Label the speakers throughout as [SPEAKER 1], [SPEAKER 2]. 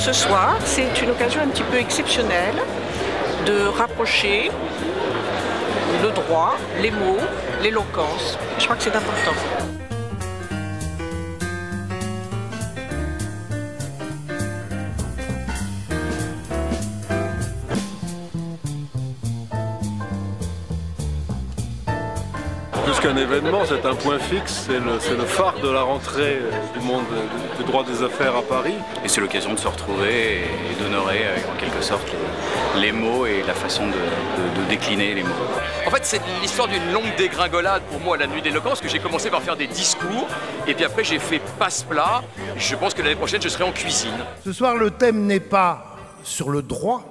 [SPEAKER 1] Ce soir, c'est une occasion un petit peu exceptionnelle de rapprocher le droit, les mots, l'éloquence. Je crois que c'est important.
[SPEAKER 2] Plus qu'un événement, c'est un point fixe, c'est le phare de la rentrée du monde du droit des affaires à Paris.
[SPEAKER 3] Et c'est l'occasion de se retrouver et d'honorer en quelque sorte les mots et la façon de décliner les mots.
[SPEAKER 4] En fait, c'est l'histoire d'une longue dégringolade pour moi, la nuit d'éloquence, que j'ai commencé par faire des discours, et puis après j'ai fait passe-plat. Je pense que l'année prochaine, je serai en cuisine.
[SPEAKER 5] Ce soir, le thème n'est pas sur le droit.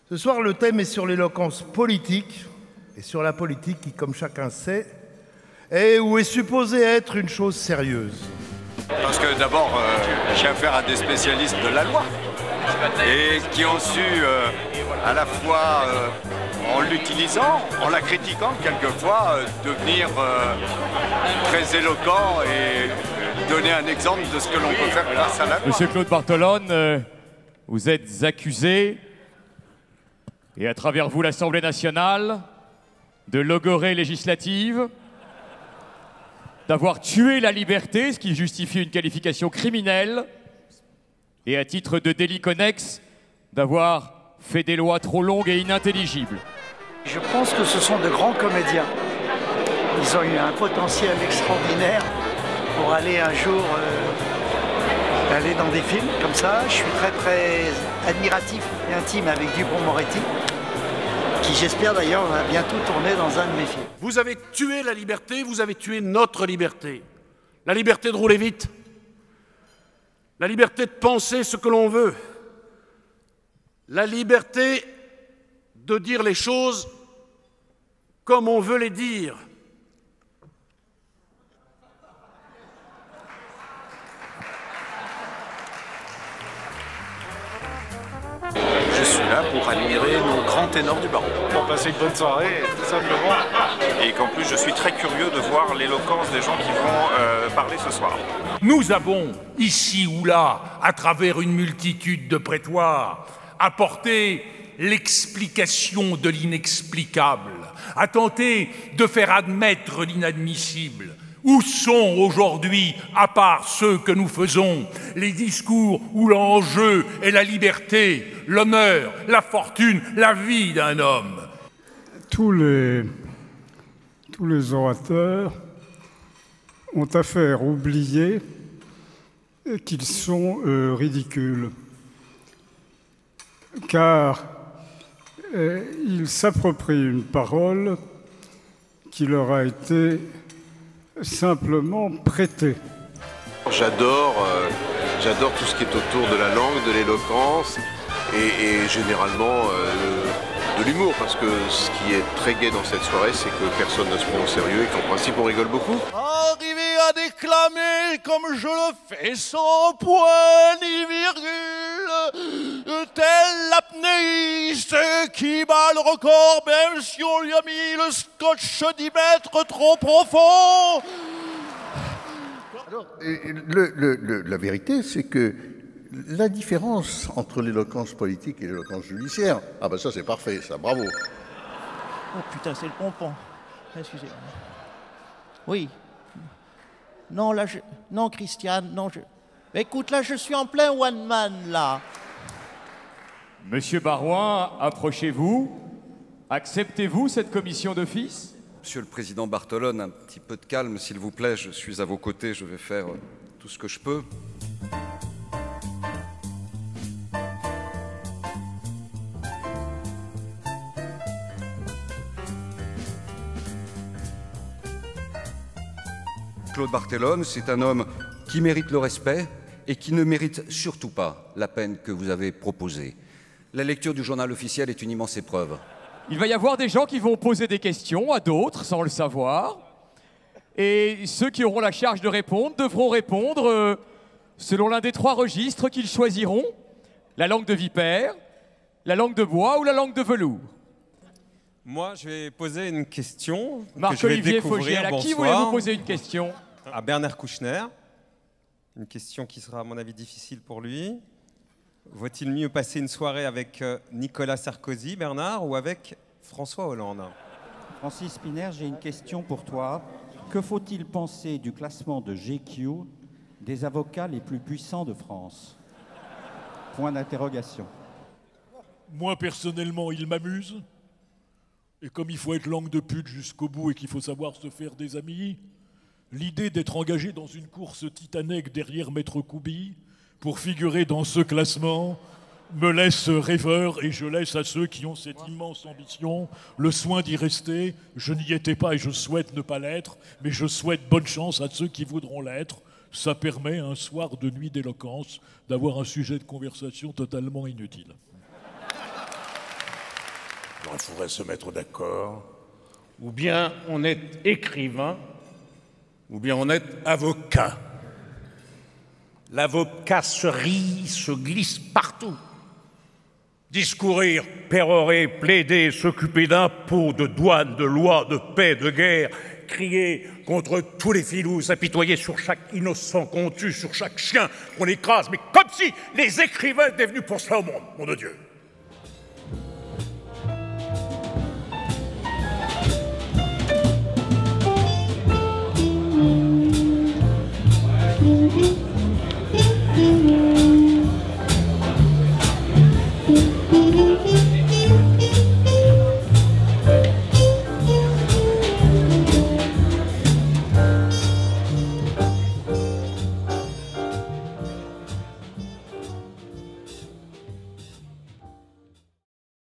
[SPEAKER 5] Ce soir, le thème est sur l'éloquence politique, et sur la politique qui, comme chacun sait, est ou est supposée être une chose sérieuse.
[SPEAKER 6] Parce que d'abord, j'ai affaire à des spécialistes de la loi et qui ont su à la fois en l'utilisant, en la critiquant quelquefois, devenir très éloquent et donner un exemple de ce que l'on peut faire grâce à la loi.
[SPEAKER 7] Monsieur Claude Bartolone, vous êtes accusé, et à travers vous l'Assemblée nationale, de logorrhée législative, d'avoir tué la liberté, ce qui justifie une qualification criminelle, et à titre de délit connexe, d'avoir fait des lois trop longues et inintelligibles.
[SPEAKER 8] Je pense que ce sont de grands comédiens. Ils ont eu un potentiel extraordinaire pour aller un jour aller dans des films comme ça. Je suis très très admiratif et intime avec Dupond-Moretti, qui j'espère d'ailleurs va bientôt tourner dans un de mes films.
[SPEAKER 9] Vous avez tué la liberté, vous avez tué notre liberté. La liberté de rouler vite. La liberté de penser ce que l'on veut. La liberté de dire les choses comme on veut les dire.
[SPEAKER 6] Je suis là pour admirer nos grands ténors du barreau.
[SPEAKER 2] Pour passer une bonne soirée, tout simplement.
[SPEAKER 6] Et qu'en plus, je suis très curieux de voir l'éloquence des gens qui vont parler ce soir.
[SPEAKER 10] Nous avons, ici ou là, à travers une multitude de prétoires, apporté l'explication de l'inexplicable, à tenter de faire admettre l'inadmissible. Où sont aujourd'hui, à part ceux que nous faisons, les discours où l'enjeu est la liberté, l'honneur, la fortune, la vie d'un homme?
[SPEAKER 11] Tous les orateurs ont à faire oublier qu'ils sont ridicules, car ils s'approprient une parole qui leur a été simplement prêtée.
[SPEAKER 2] J'adore tout ce qui est autour de la langue, de l'éloquence et généralement de l'humour, parce que ce qui est très gai dans cette soirée, c'est que personne ne se prend au sérieux et qu'en principe on rigole beaucoup.
[SPEAKER 12] Arriver à déclamer comme je le fais sans point ni virgule, tel l'apnéiste qui bat le record, même si on lui a mis le scotch 10 mètres trop profond.
[SPEAKER 13] Alors, la vérité, c'est que la différence entre l'éloquence politique et l'éloquence judiciaire, ah ben ça c'est parfait, ça, bravo.
[SPEAKER 12] Oh putain, c'est le pompon. Excusez-moi. Oui. Non, là, non, Christiane, non, écoute, là, je suis en plein one-man, là.
[SPEAKER 7] Monsieur Baroin, approchez-vous. Acceptez-vous cette commission d'office?
[SPEAKER 6] Monsieur le Président Bartolone, un petit peu de calme, s'il vous plaît. Je suis à vos côtés, je vais faire tout ce que je peux. Claude Bartolone, c'est un homme qui mérite le respect et qui ne mérite surtout pas la peine que vous avez proposée. La lecture du journal officiel est une immense épreuve.
[SPEAKER 7] Il va y avoir des gens qui vont poser des questions à d'autres sans le savoir. Et ceux qui auront la charge de répondre devront répondre selon l'un des 3 registres qu'ils choisiront. La langue de vipère, la langue de bois ou la langue de velours.
[SPEAKER 14] Moi, je vais poser une question.
[SPEAKER 7] Marc-Olivier Fogiel, à qui voulez-vous poser une question?
[SPEAKER 14] À Bernard Kouchner. Une question qui sera, à mon avis, difficile pour lui. Vaut-il mieux passer une soirée avec Nicolas Sarkozy, Bernard, ou avec François Hollande?
[SPEAKER 15] Francis Spinner, j'ai une question pour toi. Que faut-il penser du classement de GQ des avocats les plus puissants de France? Point d'interrogation.
[SPEAKER 10] Moi, personnellement, il m'amuse. Et comme il faut être langue de pute jusqu'au bout et qu'il faut savoir se faire des amis, l'idée d'être engagé dans une course titanesque derrière Maître Coubi pour figurer dans ce classement me laisse rêveur, et je laisse à ceux qui ont cette immense ambition le soin d'y rester. Je n'y étais pas et je souhaite ne pas l'être, mais je souhaite bonne chance à ceux qui voudront l'être. Ça permet, un soir de nuit d'éloquence, d'avoir un sujet de conversation totalement inutile.
[SPEAKER 9] Il faudrait se mettre d'accord. Ou bien on est écrivain, ou bien on est avocat. L'avocasserie se glisse partout. Discourir, pérorer, plaider, s'occuper d'impôts, de douanes, de lois, de paix, de guerre, crier contre tous les filous, s'apitoyer sur chaque innocent qu'on tue, sur chaque chien qu'on écrase, mais comme si les écrivains étaient venus pour cela au monde, nom de Dieu.